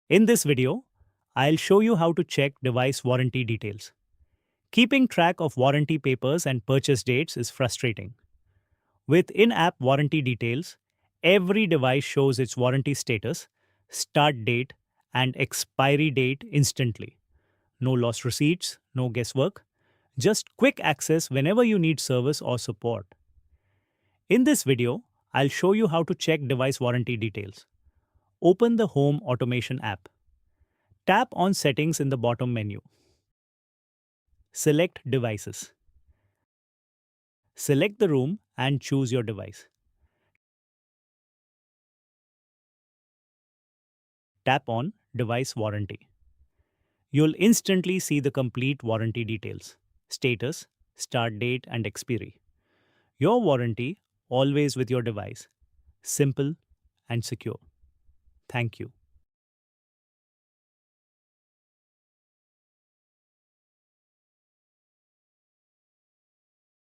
In this video, I'll show you how to check device warranty details. Keeping track of warranty papers and purchase dates is frustrating. With in-app warranty details, every device shows its warranty status, start date, and expiry date instantly. No lost receipts, no guesswork, just quick access whenever you need service or support. In this video, I'll show you how to check device warranty details. Open the Home Automation app. Tap on Settings in the bottom menu. Select Devices. Select the room and choose your device. Tap on Device Warranty. You'll instantly see the complete warranty details, status, start date, and expiry. Your warranty always with your device. Simple and secure. Thank you.